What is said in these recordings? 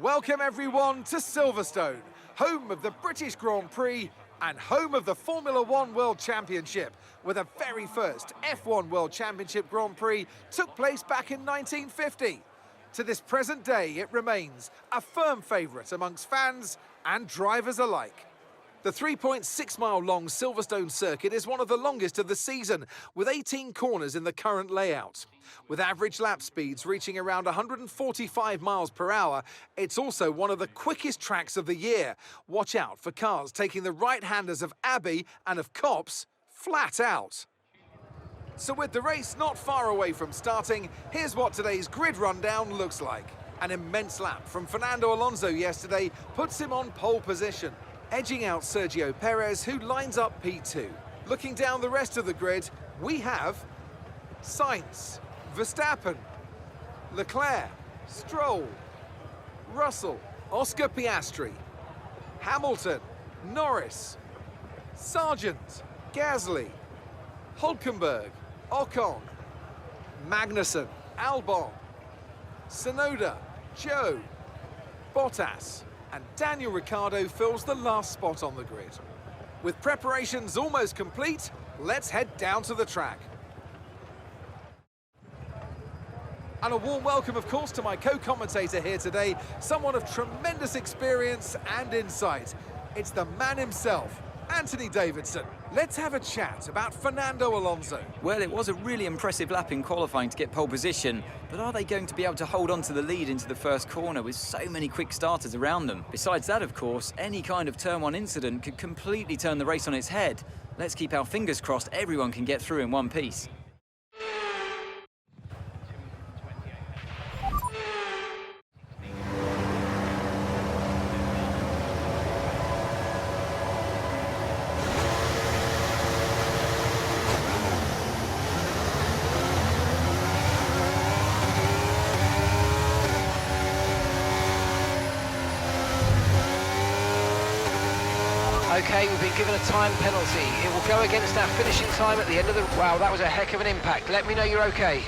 Welcome everyone to Silverstone, home of the British Grand Prix and home of the Formula One World Championship, where the very first F1 World Championship Grand Prix took place back in 1950. To this present day, it remains a firm favourite amongst fans and drivers alike. The 3.6-mile-long Silverstone circuit is one of the longest of the season, with 18 corners in the current layout. With average lap speeds reaching around 145 miles per hour, it's also one of the quickest tracks of the year. Watch out for cars taking the right-handers of Abbey and of Copse flat out. So with the race not far away from starting, here's what today's grid rundown looks like. An immense lap from Fernando Alonso yesterday puts him on pole position, edging out Sergio Perez, who lines up P2. Looking down the rest of the grid, we have Sainz, Verstappen, Leclerc, Stroll, Russell, Oscar Piastri, Hamilton, Norris, Sargent, Gasly, Hulkenberg, Ocon, Magnussen, Albon, Tsunoda, Zhou, Bottas, and Daniel Ricciardo fills the last spot on the grid. With preparations almost complete, let's head down to the track. And a warm welcome, of course, to my co-commentator here today, someone of tremendous experience and insight. It's the man himself, Anthony Davidson. Let's have a chat about Fernando Alonso. Well, it was a really impressive lap in qualifying to get pole position, but are they going to be able to hold on to the lead into the first corner with so many quick starters around them? Besides that, of course, any kind of turn one incident could completely turn the race on its head. Let's keep our fingers crossed everyone can get through in one piece. Okay, we've been given a time penalty. It will go against our finishing time at the end of the... Wow, that was a heck of an impact. Let me know you're okay.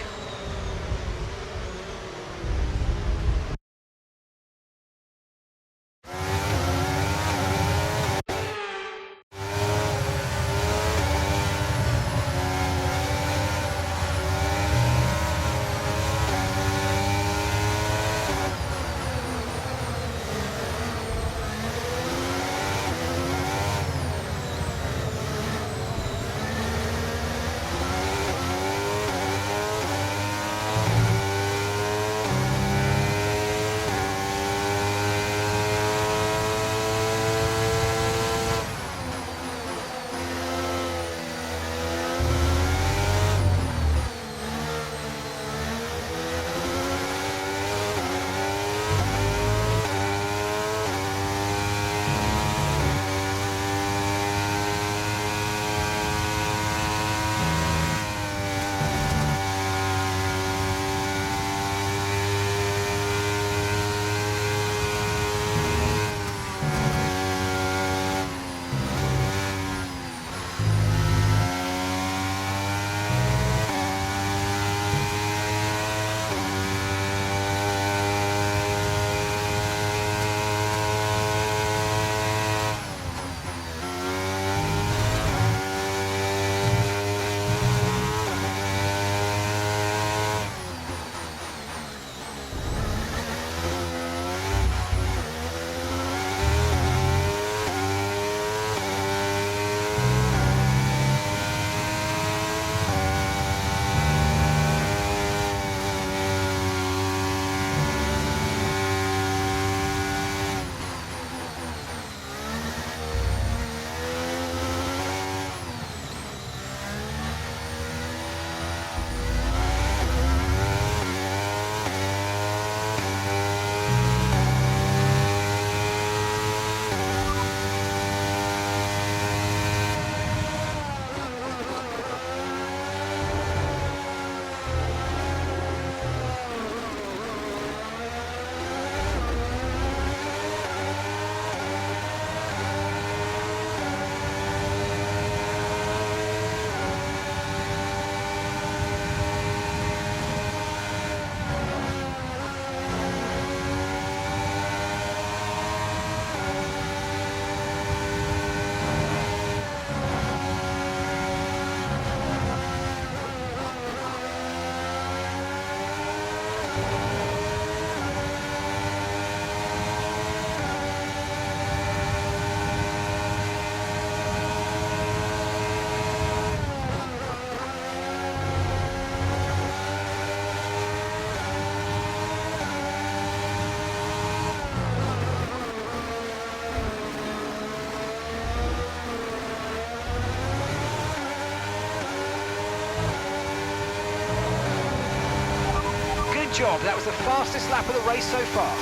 job. That was the fastest lap of the race so far.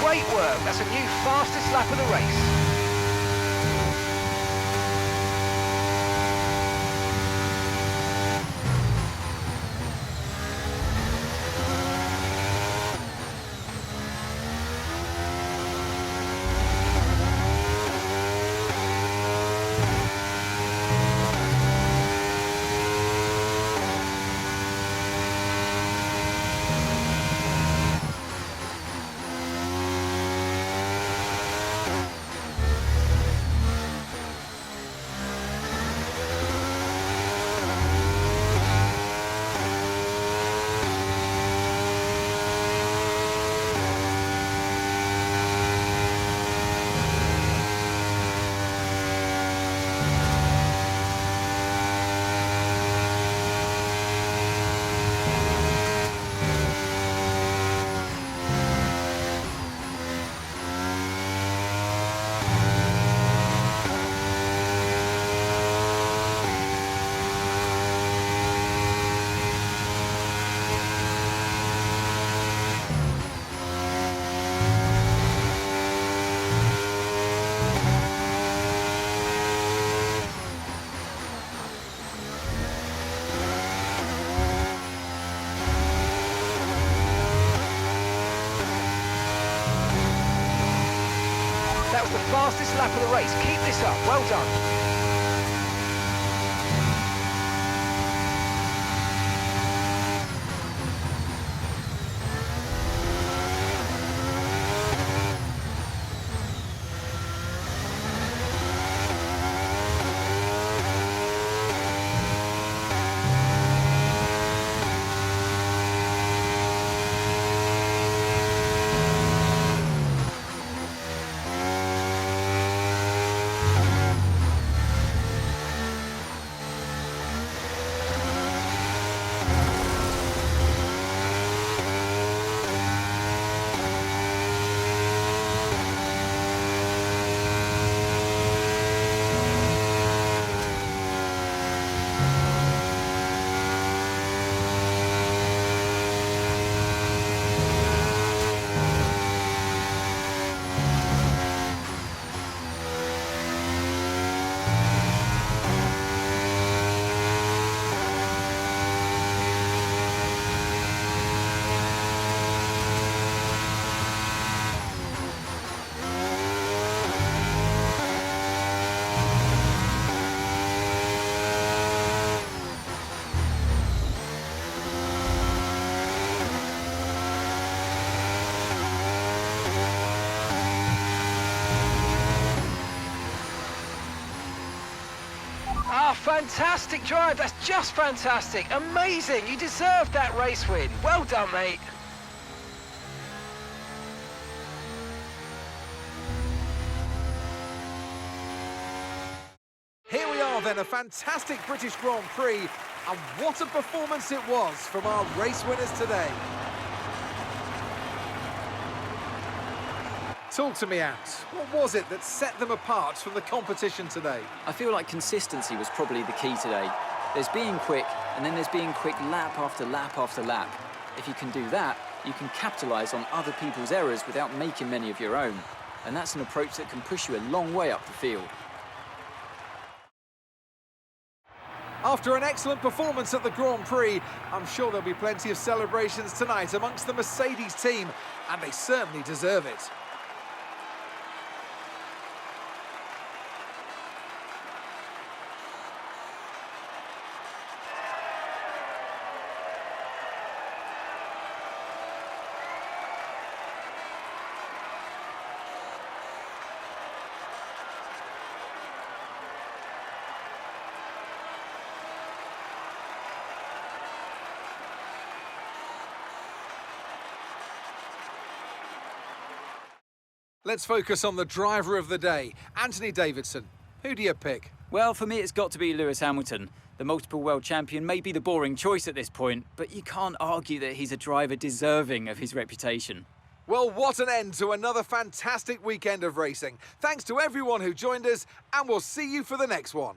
Great work, that's a new fastest lap of the race. That was the fastest lap of the race. Keep this up. Well done. Ah, fantastic drive. That's just fantastic. Amazing. You deserved that race win. Well done, mate. Here we are then, a fantastic British Grand Prix, and what a performance it was from our race winners today. Talk to me, Ant. What was it that set them apart from the competition today? I feel like consistency was probably the key today. There's being quick, and then there's being quick lap after lap after lap. If you can do that, you can capitalise on other people's errors without making many of your own. And that's an approach that can push you a long way up the field. After an excellent performance at the Grand Prix, I'm sure there'll be plenty of celebrations tonight amongst the Mercedes team, and they certainly deserve it. Let's focus on the driver of the day, Anthony Davidson. Who do you pick? Well, for me, it's got to be Lewis Hamilton. The multiple world champion may be the boring choice at this point, but you can't argue that he's a driver deserving of his reputation. Well, what an end to another fantastic weekend of racing. Thanks to everyone who joined us, and we'll see you for the next one.